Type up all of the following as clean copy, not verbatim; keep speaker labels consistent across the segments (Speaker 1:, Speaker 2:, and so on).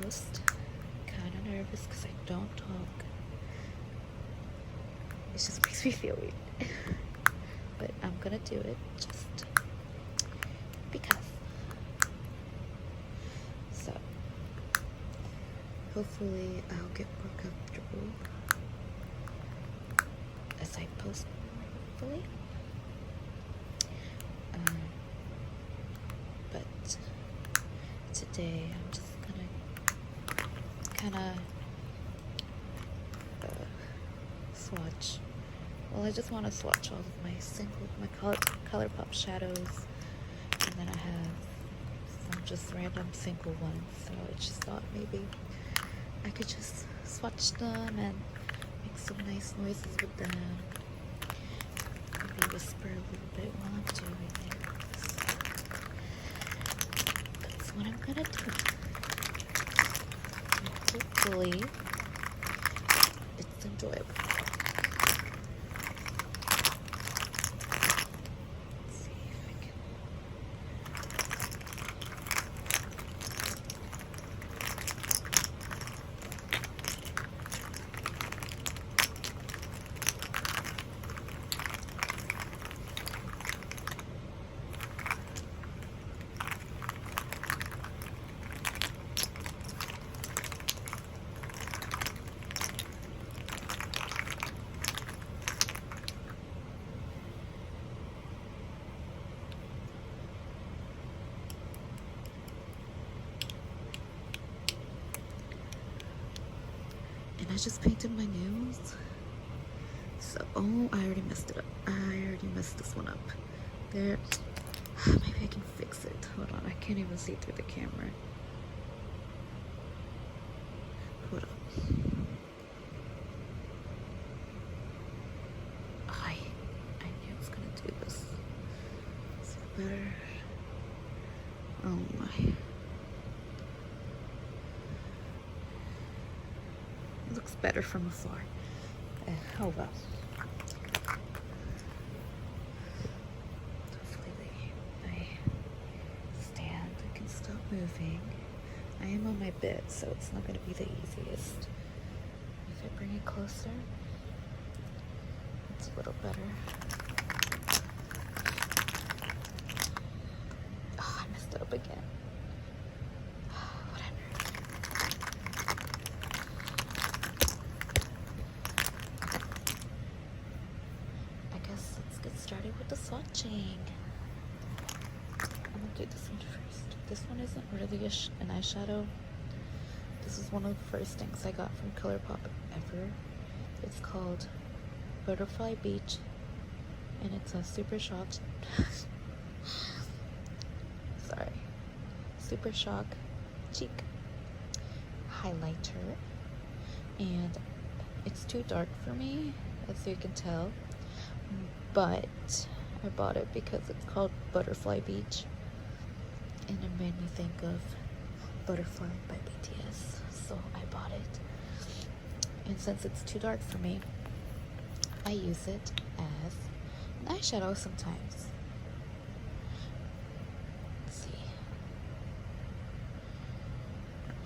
Speaker 1: just kind of nervous because I don't talk. It just makes me feel weird. But I'm gonna do it just because. So, hopefully I'll get more comfortable as I post more, hopefully. But today I'm just gonna kind of swatch. Well, I just want to swatch all of my ColourPop shadows, and then I have some just random single ones. So I just thought maybe I could just swatch them and make some nice noises with them. Maybe whisper a little bit while I'm doing it. That's what I'm gonna do. And hopefully it's enjoyable. I just painted my nails. So, oh, I already messed it up. I already messed this one up. There. Maybe I can fix it. Hold on, I can't even see through the camera. Hold on. I knew I was gonna do this. Is it better? Oh my. Looks better from afar. Oh well. Hopefully my stand can stop moving. I am on my bed, so it's not going to be the easiest. If I bring it closer, it's a little better. Oh, I messed it up again. Started with the swatching. I'm gonna do this one first. This one isn't really an eyeshadow. This is one of the first things I got from ColourPop ever. It's called Butterfly Beach, and it's a Super Shock. Sorry, Super Shock cheek highlighter, and it's too dark for me, as you can tell. But I bought it because it's called Butterfly Beach, and it made me think of Butterfly by BTS, so I bought it. And since it's too dark for me, I use it as an eyeshadow sometimes. Let's see.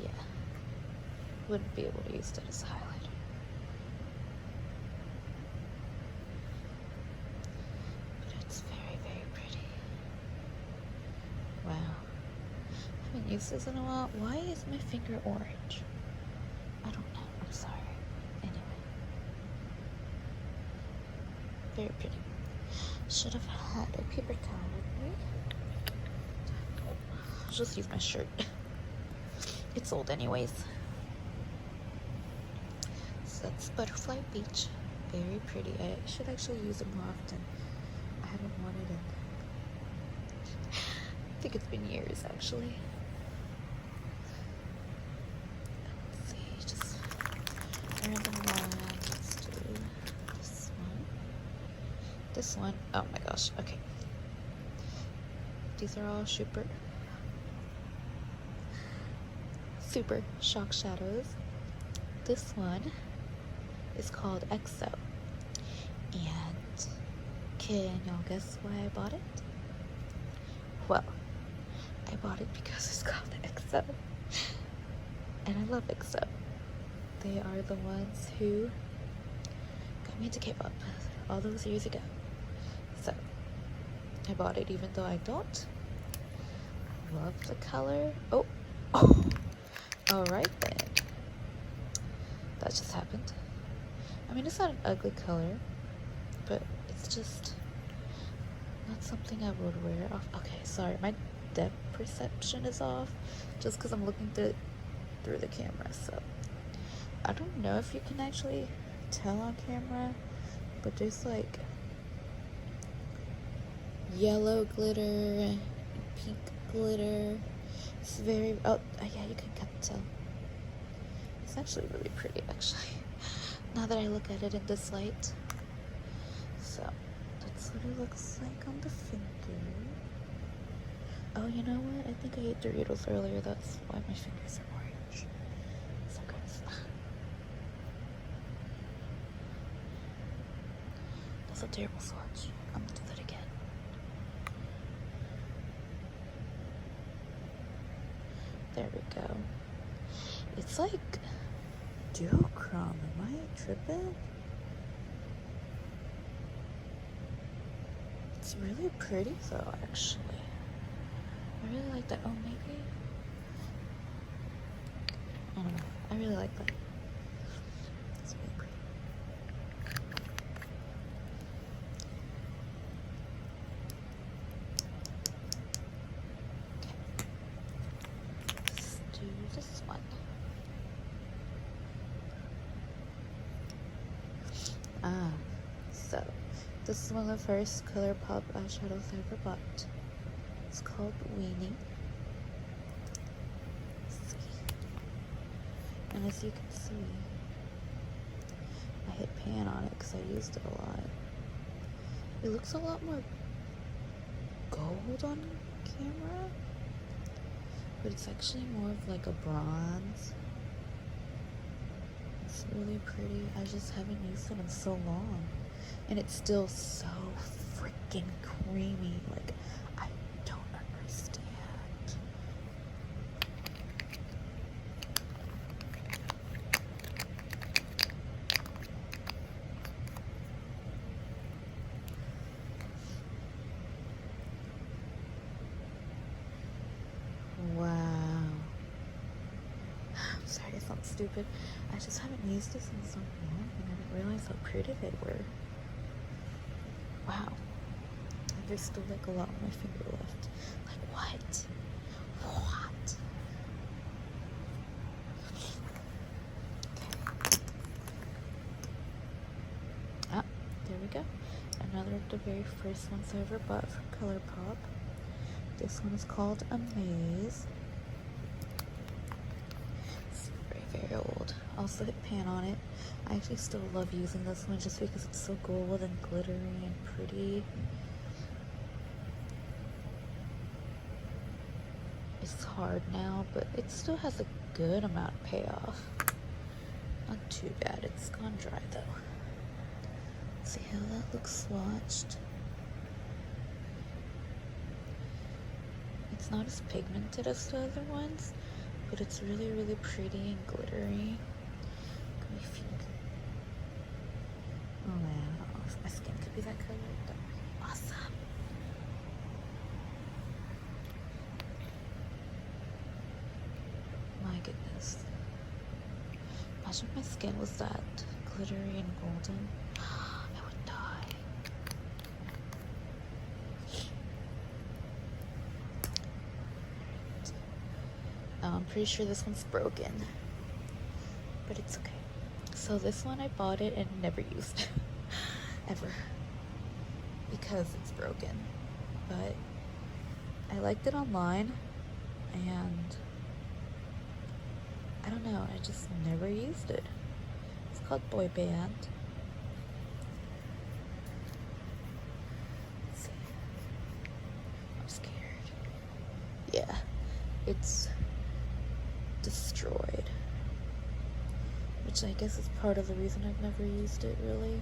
Speaker 1: Yeah, wouldn't be able to use that as a highlighter. Used this in a while. Why is my finger orange? I don't know. I'm sorry. Anyway, very pretty. Should have had a paper towel with me. I'll just use my shirt. It's old anyways. So that's Butterfly Beach. Very pretty. I should actually use it more often. I haven't worn it in, I think it's been years actually. Random one. Let's do this one. This one. Oh my gosh. Okay. These are all super shock shadows. This one is called EXO. And can y'all guess why I bought it? Well, I bought it because it's called EXO. And I love EXO. They are the ones who got me into K-pop all those years ago. So I bought it even though I don't love the color. Oh, alright then. That just happened. I mean, it's not an ugly color, but it's just not something I would wear off. Okay, sorry, my depth perception is off just because I'm looking through the camera. So I don't know if you can actually tell on camera, but there's like yellow glitter and pink glitter. It's very, oh yeah, you can kind of tell. It's actually really pretty, actually, now that I look at it in this light. So that's what it looks like on the finger. Oh, you know what? I think I ate Doritos earlier. That's why my fingers are orange. So gross. That's a terrible swatch. I'm gonna do that again. There we go. It's like duochrome. Am I tripping? It's really pretty though, actually. I really like that. Oh, maybe? I don't know. I really like that. It's really pretty. Okay. Let's do this one. So this is one of the first ColourPop eyeshadows I ever bought. It's called Weenie. Let's see. And as you can see, I hit pan on it because I used it a lot. It looks a lot more gold on camera, but it's actually more of like a bronze. It's really pretty. I just haven't used it in so long, and it's still so freaking creamy. Like, I don't understand. Wow. I'm sorry, it sounds stupid. I just haven't used this in so long, and I didn't realize how pretty they were. Wow. And there's still like a lot on my finger left. Like, what? What? Okay. Ah, there we go. Another of the very first ones I ever bought from ColourPop. This one is called Amaze. It's very, very old. Also hit pan on it. I actually still love using this one just because it's so gold and glittery and pretty. It's hard now, but it still has a good amount of payoff. Not too bad. It's gone dry though. Let's see how that looks swatched. It's not as pigmented as the other ones, but it's really, really pretty and glittery. Oh man, I don't know if my skin could be that color. That would be awesome. My goodness. Imagine if my skin was that glittery and golden. I would die. I'm pretty sure this one's broken, but it's okay. So this one I bought it and never used ever because it's broken, but I liked it online and I don't know, I just never used it. It's called Boy Band. Let's see. I'm scared. Yeah, it's destroyed, which I guess is part of the reason I've never used it really.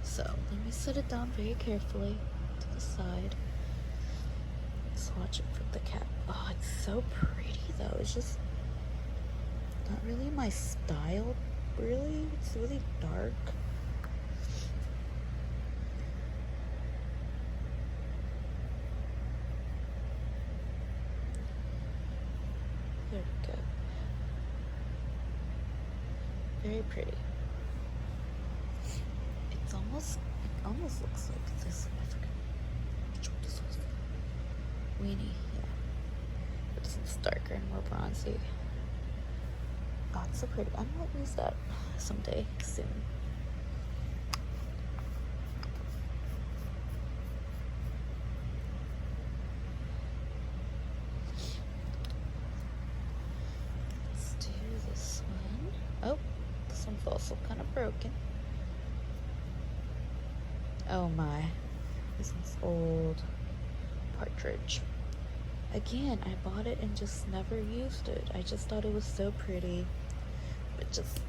Speaker 1: So let me set it down very carefully to the side. Swatch it from the cap. Oh, it's so pretty though. It's just Not really my style, really. It's really dark. There we go. Very pretty. It almost looks like this. I forgot which one this was. Weenie, yeah. But this is darker and more bronzy. Oh, it's so pretty. I might use that someday soon. Let's do this one. Oh, this one's also kind of broken. Oh my, this one's old. Partridge. Again, I bought it and just never used it. I just thought it was so pretty, but just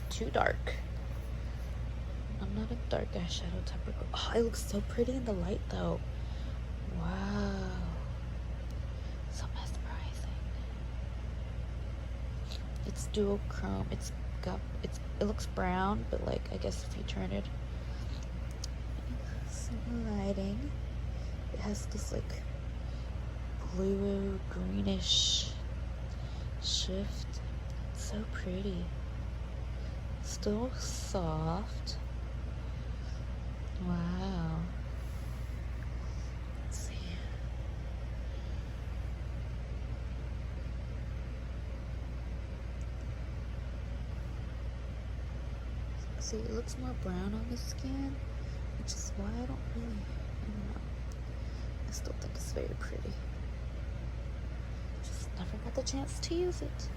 Speaker 1: too dark. I'm not a dark eyeshadow type of girl. Oh, it looks so pretty in the light though. Wow. So mesmerizing. It's duochrome. It looks brown, but like I guess if you turn it, some lighting. It has this like blue greenish shift. It's so pretty. Still soft. Wow. Let's see. See, it looks more brown on the skin, which is why I don't know. I still think it's very pretty. Just never got the chance to use it.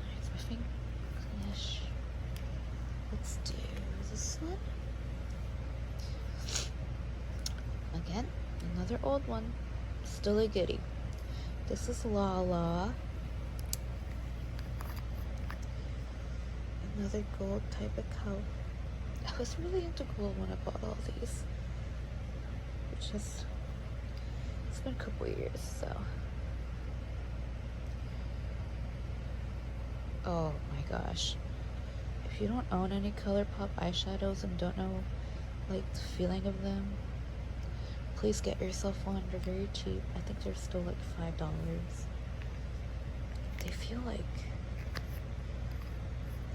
Speaker 1: Here's my finish. Let's do this one. Again, another old one. Still a goodie. This is La La. Another gold type of color. I was really into gold when I bought all these. It's been a couple years, so. Oh my gosh. If you don't own any ColourPop eyeshadows and don't know like the feeling of them, please get yourself one. They're very cheap. I think they're still like $5. They feel like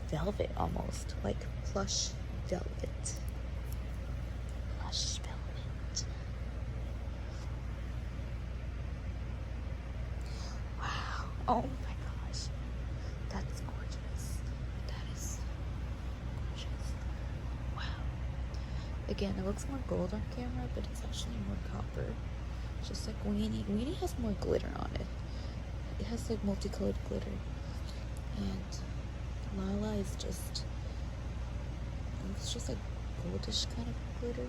Speaker 1: velvet almost, like plush velvet. Plush velvet. Wow. Oh my gosh. That's gorgeous. That is gorgeous. Wow. Again, it looks more gold on camera, but it's actually more copper. Just like Weenie. Weenie has more glitter on it. It has like multicolored glitter. And Lala is just, it's just like goldish kind of glitter.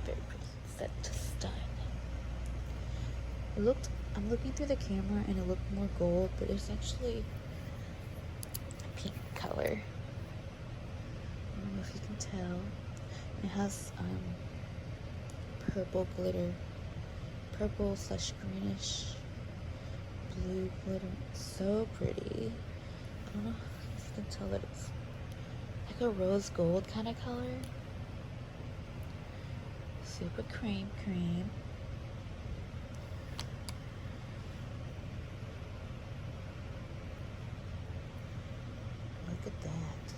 Speaker 1: Very pretty. Set to stun. I'm looking through the camera and it looked more gold, but it's actually a pink color. I don't know if you can tell. It has purple glitter. Purple / greenish blue glitter. So pretty. I don't know if you can tell that it's like a rose gold kind of color. Super cream. Look at that.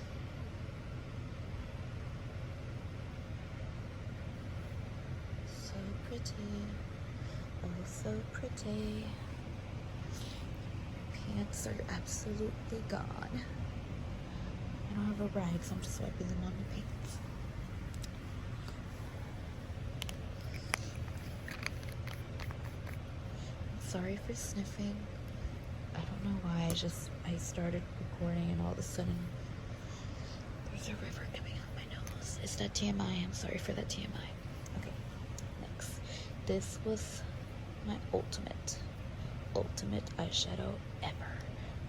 Speaker 1: So pretty. Oh, so pretty. Pants are absolutely gone. I don't have a rag, so I'm just wiping them on the pants. Sorry for sniffing. I don't know why. I started recording and all of a sudden there's a river coming out my nose. Is that TMI? I'm sorry for that TMI. Okay, next. This was my ultimate eyeshadow ever.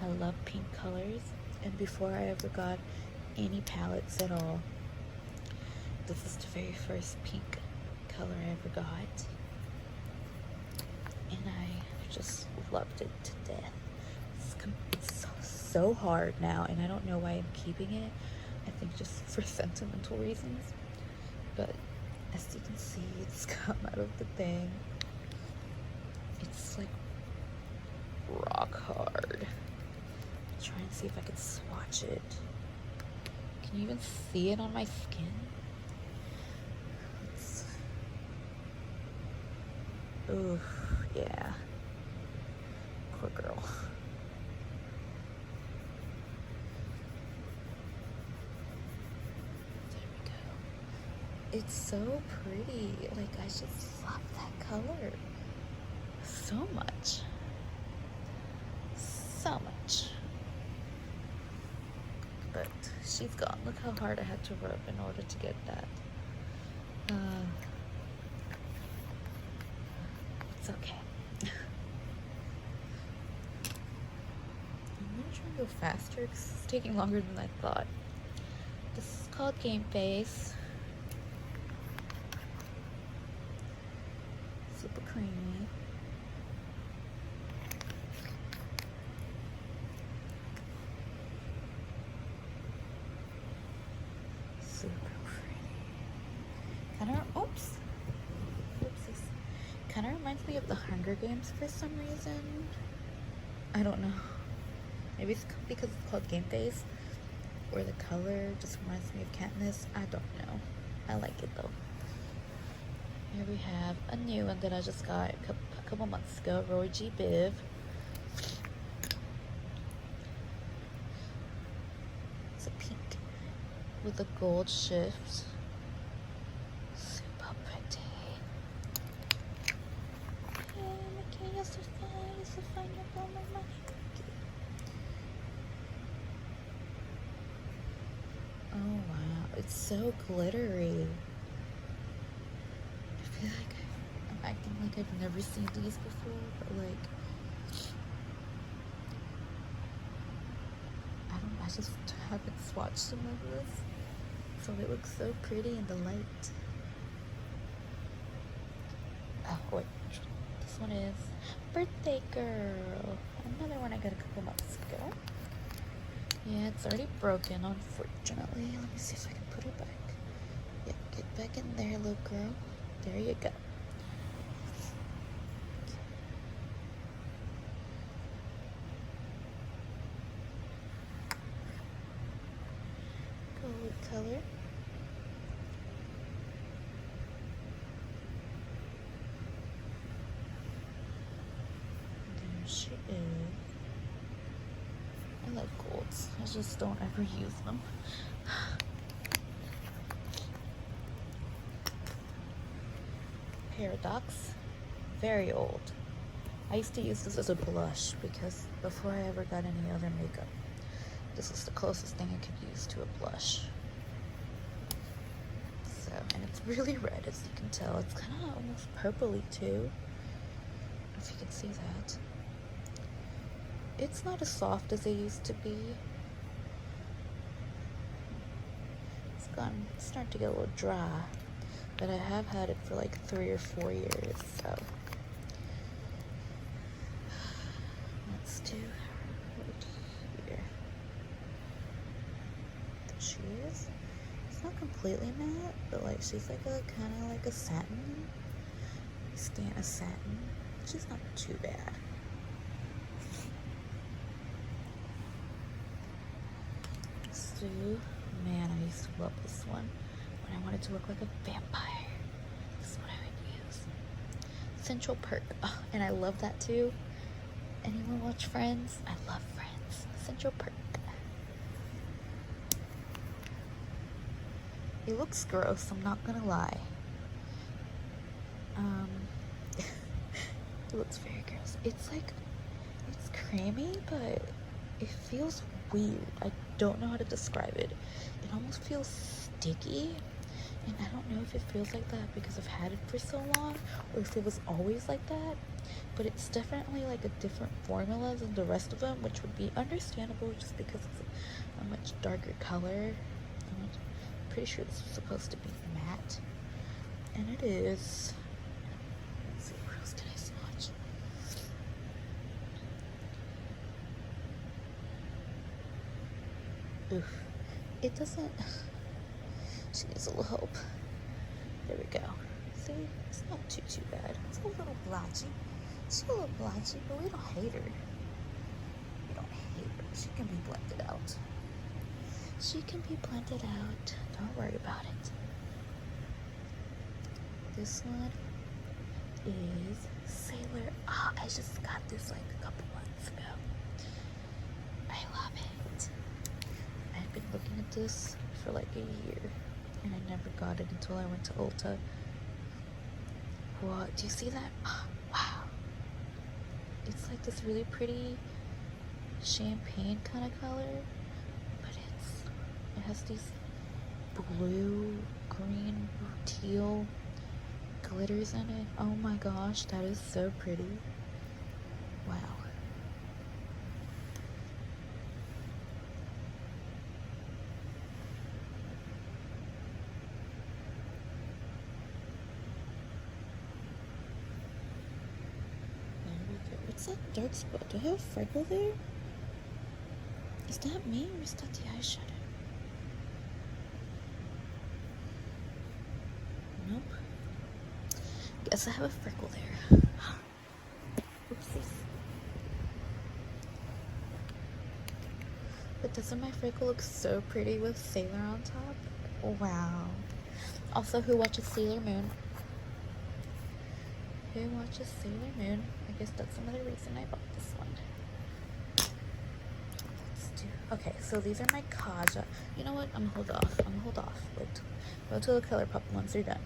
Speaker 1: I love pink colors, and before I ever got any palettes at all, This is the very first pink color I ever got, and I just loved it to death. It's so hard now, and I don't know why I'm keeping it. I think just for sentimental reasons. But as you can see, it's come out of the thing. It's like rock hard. Try and see if I can swatch it. Can you even see it on my skin? Ooh, yeah. Poor girl. There we go. It's so pretty. Like, I just love that color so much. So much. But she's gone. Look how hard I had to rub in order to get that. It's okay. I'm gonna try and go faster because it's taking longer than I thought. This is called Game Face. Super creamy. Super pretty. Oops. Oopsies. Kind of reminds me of the Hunger Games for some reason. I don't know. Maybe it's because it's called Game Face, or the color just reminds me of Katniss. I don't know. I like it though. Here we have a new one that I just got a couple months ago, Roy G. Biv. It's a pink with a gold shift. Super pretty. Okay, you're so fine. You're so fine. You're blowing my mind. Oh wow, it's so glittery. I feel like I'm acting like I've never seen these before, but like, I just haven't swatched some of this, so it looks so pretty in the light. Oh wait, this one is Birthday Girl, another one I got a couple months ago. Yeah, it's already broken, unfortunately. Let me see if I can put it back. Yep, get back in there, little girl. There you go. Gold color. There she is. I love golds. I just don't ever use them. Paradox. Very old. I used to use this as a blush because before I ever got any other makeup, this is the closest thing I could use to a blush. So, and it's really red, as you can tell. It's kind of almost purpley too, if you can see that. It's not as soft as it used to be. It's starting to get a little dry, but I have had it for like 3 or 4 years, so let's do right here. There she is. It's not completely matte, but like she's like a kind of like a satin. A satin. She's not too bad. Man, I used to love this one when I wanted to look like a vampire. This is what I would use. Central Perk. Oh, and I love that too. Anyone watch Friends? I love Friends. Central Perk. It looks gross, I'm not gonna lie. It looks very gross. It's creamy, but it feels weird. I don't know how to describe it. It almost feels sticky, and I don't know if it feels like that because I've had it for so long, or if it was always like that. But it's definitely like a different formula than the rest of them, which would be understandable just because it's a much darker color. pretty sure this is supposed to be matte. And it is. Let's see, what else can I swatch? Oof. It doesn't. She needs a little help. There we go. See? It's not too bad. It's a little blotchy. She's a little blotchy, but we don't hate her. We don't hate her. She can be blended out. She can be blended out. Don't worry about it. This one is Sailor. Oh, I just got this like a couple months ago. I love it. I've been looking at this for like a year, and I never got it until I went to Ulta. What? Do you see that? Oh, wow. It's like this really pretty champagne kind of color, but it has these blue, green, teal glitters in it. Oh my gosh, that is so pretty. Wow. What's that dark spot? Do I have a freckle there? Is that me or is that the eyeshadow? Nope. Guess I have a freckle there. Oopsies. But doesn't my freckle look so pretty with Sailor on top? Wow. Also, who watches Sailor Moon? Who watches Sailor Moon? I guess that's another reason I bought this one. Okay, so these are my Kaja. You know what? I'm gonna hold off. Wait. Go to the ColourPop once they're done.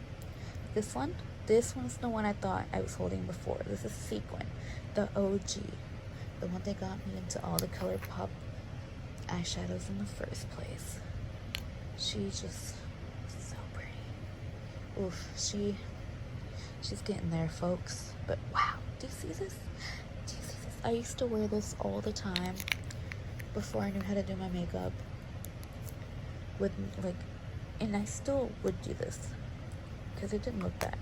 Speaker 1: This one's the one I thought I was holding before. This is Sequin, the OG. The one that got me into all the ColourPop eyeshadows in the first place. She's just so pretty. Oof, she's getting there, folks. But wow, do you see this? I used to wear this all the time before I knew how to do my makeup. And I still would do this because it didn't look bad.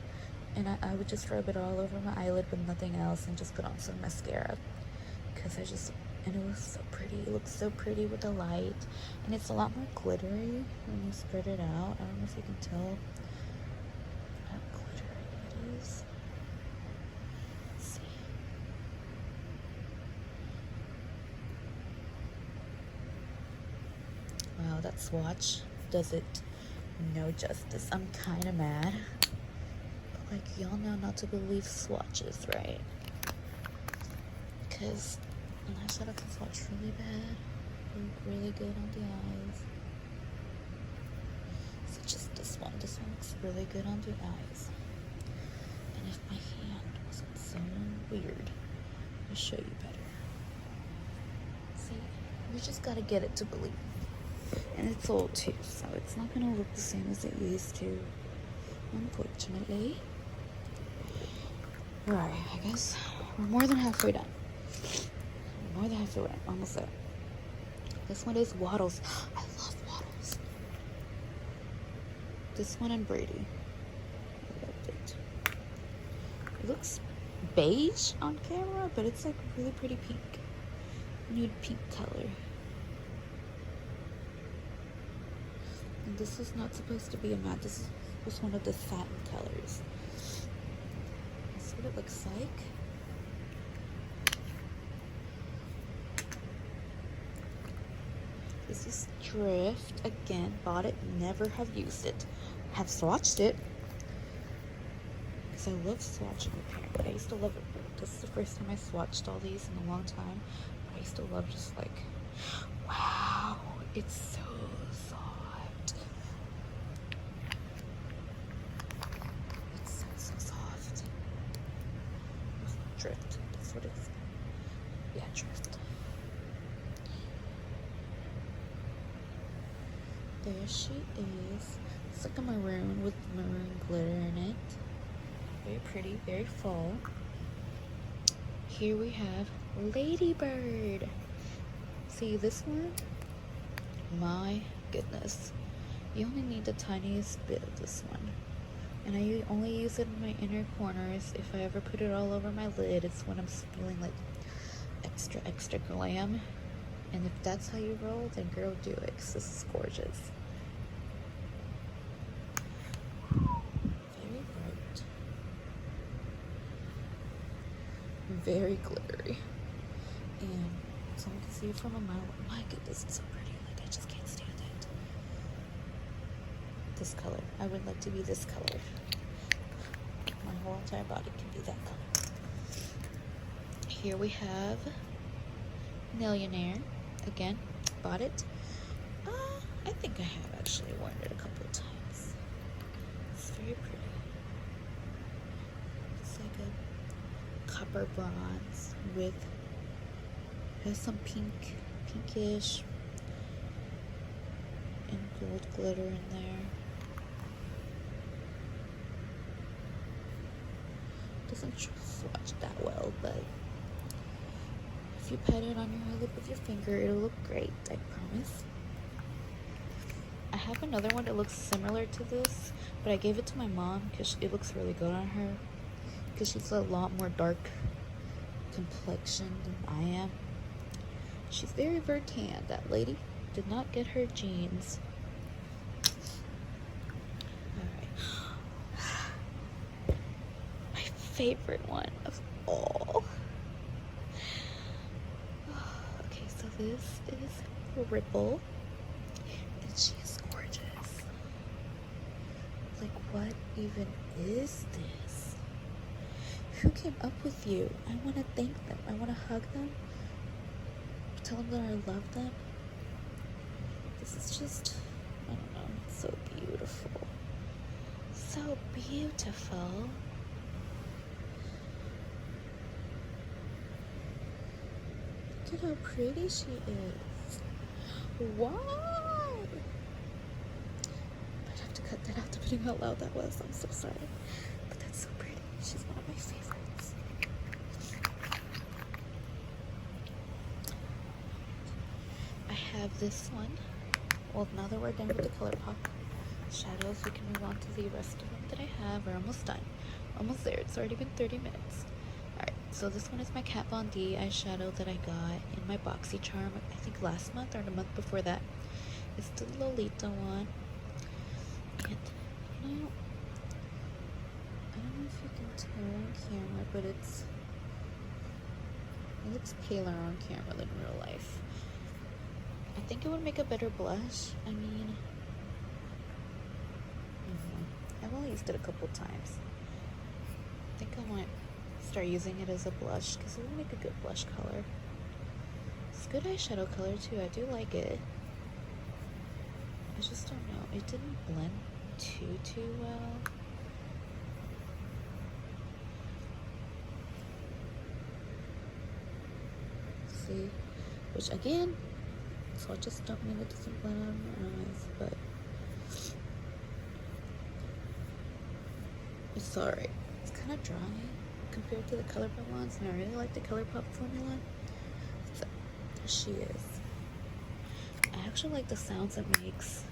Speaker 1: And I would just rub it all over my eyelid with nothing else and just put on some mascara. And it was so pretty. It looks so pretty with the light. And it's a lot more glittery when you spread it out. I don't know if you can tell how glittery it is. Let's see. Wow, that swatch does it no justice. I'm kind of mad. But like, y'all know not to believe swatches, right? Because an eyeshadow can swatch really bad, look really good on the eyes. So just this one looks really good on the eyes. And if my hand wasn't so weird, I'll show you better. See, you just gotta get it to believe. And it's old too, so it's not gonna look the same as it used to, unfortunately. Alright, I guess we're more than halfway done. Almost there. This one is Waddles. I love Waddles. This one and Brady. I loved it. It looks beige on camera, but it's like really pretty pink. Nude pink color. And this is not supposed to be a matte. This was one of the satin colors. That's what it looks like. This is Drift. Again, bought it, never have used it. Have swatched it. Because I love swatching apparently. I used to love it. This is the first time I swatched all these in a long time. I used to love just like, wow, it's so soft. It's so soft. Drift. That's what it is. Yeah, Drift. There she is. It's like a maroon with maroon glitter in it. Very pretty, very fall. Here we have Ladybird. See this one? My goodness. You only need the tiniest bit of this one. And I only use it in my inner corners. If I ever put it all over my lid, it's when I'm feeling like extra glam. And if that's how you roll, then girl, do it, because this is gorgeous. Very bright. Very glittery. And someone can see it from a mile. Oh my goodness, it's so pretty. Like, I just can't stand it. This color. I would like to be this color. My whole entire body can be that color. Here we have Millionaire. Again, bought it. I think I have actually worn it a couple of times. It's very pretty. It's like a copper bronze with, has some pinkish and gold glitter in there. Doesn't swatch that well, but if you pat it on your lip with your finger, it'll look great, I promise. I have another one that looks similar to this, but I gave it to my mom because it looks really good on her, because she's a lot more dark complexion than I am. She's very tan. That lady did not get her genes. Alright. My favorite one of all. Okay, so this is Ripple. And she is gorgeous. Like, what even is this? Who came up with you? I want to thank them. I want to hug them. Tell them that I love them. This is just, I don't know, it's so beautiful. So beautiful. Look at how pretty she is. Wow! I'd have to cut that out depending how loud that was. I'm so sorry. But that's so pretty. She's one of my favorites. I have this one. Well, now that we're done with the ColourPop shadows, we can move on to the rest of them that I have. We're almost done. Almost there. It's already been 30 minutes. Alright, so this one is my Kat Von D eyeshadow that I got in my BoxyCharm, I think last month or the month before that. It's the Lolita one. And, you know, I don't know if you can tell on camera, but it looks paler on camera than real life. I think it would make a better blush. I mean, I've only used it a couple times. I think I might start using it as a blush because it would make a good blush color. It's a good eyeshadow color too. I do like it. I just don't know. It didn't blend too well. See, which again, so I just don't mean it doesn't blend out of my eyes, but it's alright. It's kind of dry compared to the ColourPop ones, and I really like the ColourPop formula. So there she is. I actually like the sounds it makes.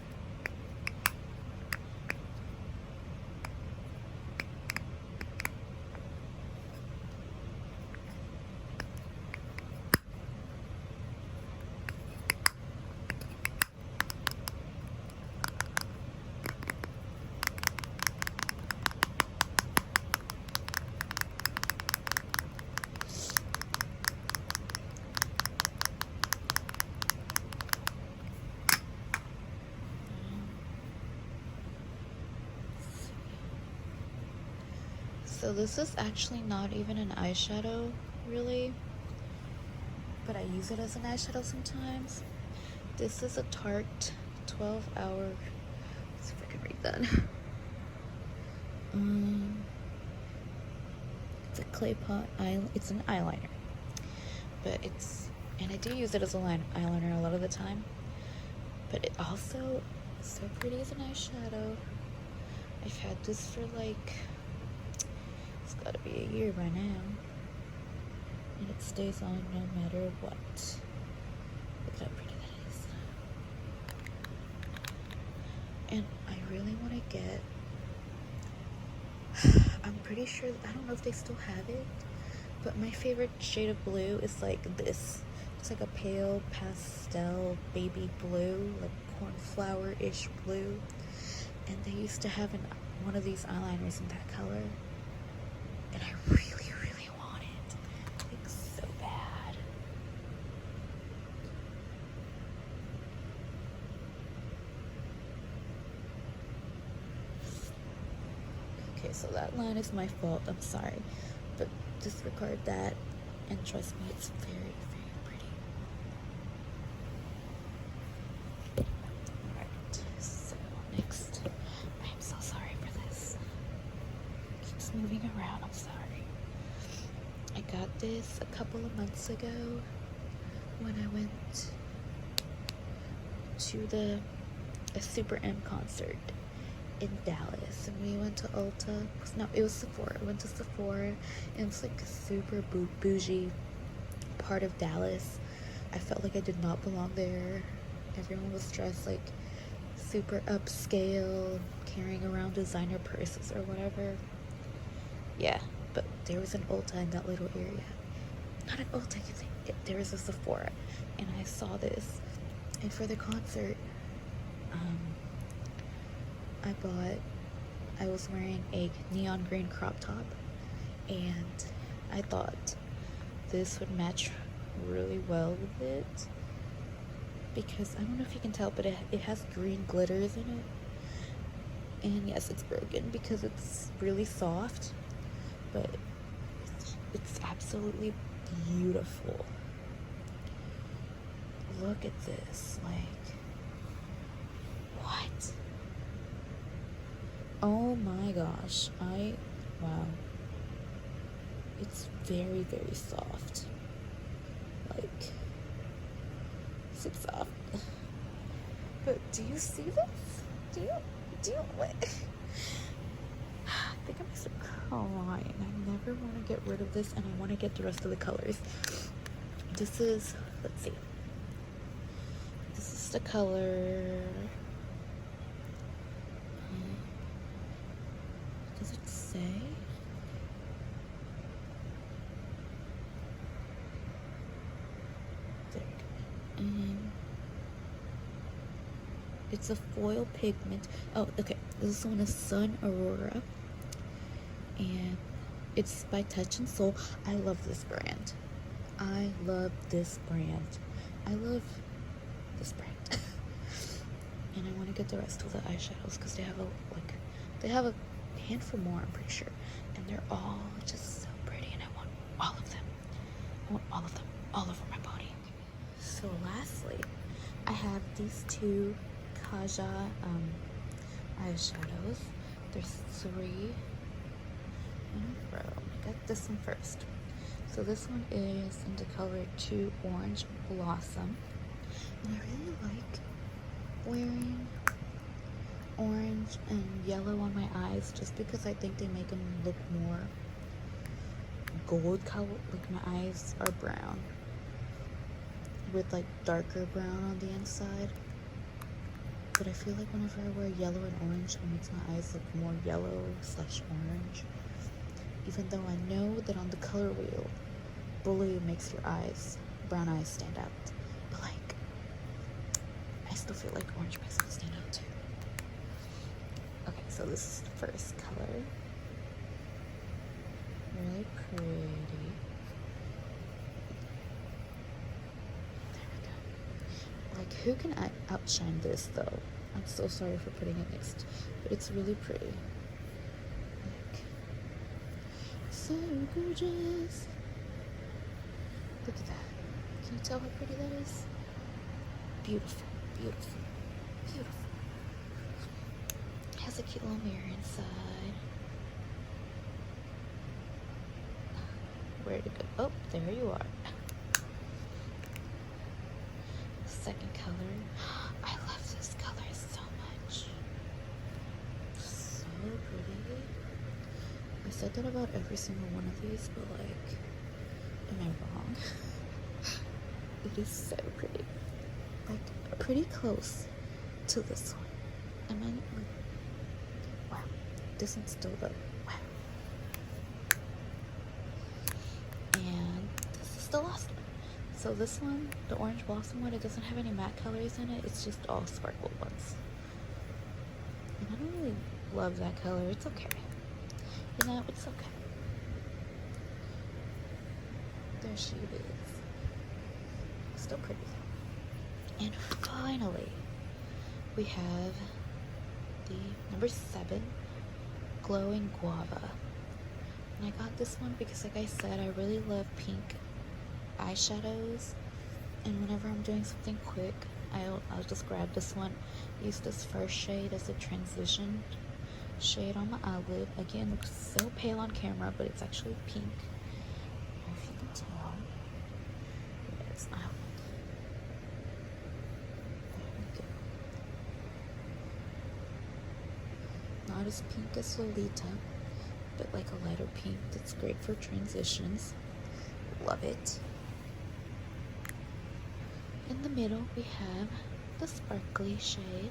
Speaker 1: So this is actually not even an eyeshadow, really, but I use it as an eyeshadow sometimes. This is a Tarte 12-hour, let's see if I can read that. It's a clay pot it's an eyeliner, but and I do use it as a eyeliner a lot of the time, but it also is so pretty as an eyeshadow. I've had this for like, it's gotta be a year by now, and it stays on no matter what. Look how pretty that is. And really want to get, I'm pretty sure, I don't know if they still have it, but my favorite shade of blue is like this. It's like a pale pastel baby blue, like cornflower-ish blue. And they used to have one of these eyeliners in that color. And I really, really want it. Like, so bad. Okay, so that line is my fault. I'm sorry. But disregard that. And trust me, it's very, very pretty. Alright, so next. I'm so sorry for this. Keeps moving around, I'm sorry. I got this a couple of months ago when I went to a Super M concert in Dallas, and we went to Ulta. No, it was Sephora. I went to Sephora, and it's like a super bougie part of Dallas. I felt like I did not belong there. Everyone was dressed like super upscale, carrying around designer purses or whatever. Yeah, but there was an Ulta in that little area. Not an Ulta, there was a Sephora, and I saw this. And for the concert, I was wearing a neon green crop top, and I thought this would match really well with it, because I don't know if you can tell, but it has green glitters in it. And yes, it's broken because it's really soft, but it's absolutely beautiful. Look at this, like, what? Oh my gosh, wow. It's very, very soft. Like, so soft. But do you see this? Do you, what? I think I'm so crying. I never want to get rid of this, and I want to get the rest of the colors. This is, let's see. This is the color. Does it say? There we go. It's a foil pigment. Oh, okay. This one is Sun Aurora, and it's by Touch and Soul. I love this brand. I love this brand. I love this brand. And I want to get the rest of the eyeshadows because they have a handful more, I'm pretty sure, and they're all just so pretty, and I want all of them. I want all of them all over my body. So lastly, I have these two Kaja eyeshadows. There's 3 in a row. I got this one first. So this one is in the color 2 Orange Blossom, and I really like wearing orange and yellow on my eyes just because I think they make them look more gold color. Like, my eyes are brown with like darker brown on the inside, but I feel like whenever I wear yellow and orange, it makes my eyes look more yellow/orange, even though I know that on the color wheel blue makes your brown eyes stand out, but like, I still feel like orange makes them stand out too. Okay, so this is the first color. Really pretty. There we go. Like, who can outshine this though? I'm so sorry for putting it next, but it's really pretty. Like, so gorgeous. Look at that. Can you tell how pretty that is? Beautiful, beautiful, beautiful. Has a cute little mirror inside. Where to go? Oh, there you are. Second color. I love this color so much. So pretty. I said that about every single one of these, but like, am I wrong? It is so pretty. Like, pretty close to this one. Am I? this one's still the wow. And this is the last one. So this one, the Orange Blossom one, it doesn't have any matte colors in it. It's just all sparkle ones. And I don't really love that color. It's okay. You know, it's okay. There she is. Still pretty. And finally, we have the number 7 Glowing Guava. And I got this one because, like I said, I really love pink eyeshadows. And whenever I'm doing something quick, I'll just grab this one, use this first shade as a transition shade on my eyelid. Again, looks so pale on camera, but it's actually pink. I don't know if you can tell. Yeah, it's not. There we go. Not as pink as Lolita, but like a lighter pink that's great for transitions. Love it. In the middle, we have the sparkly shade.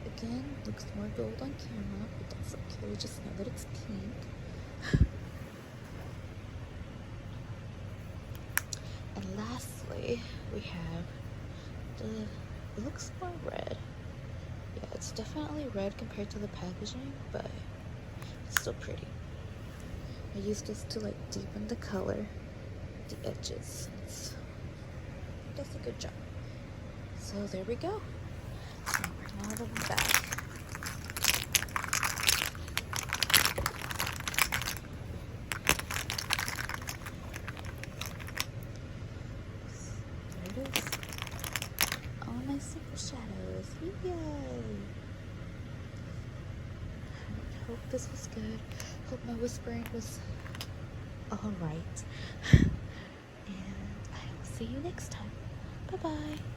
Speaker 1: Again, looks more gold on camera, but that's okay. Just know that it's pink. And lastly, we have it looks more red. Yeah, it's definitely red compared to the packaging, but it's still pretty. I used this to like deepen the color, the edges. It does a good job. So there we go. Now the back. There it is. All my super shadows. Yay! I hope this was good. Hope my whispering was alright. And I will see you next time. Bye bye.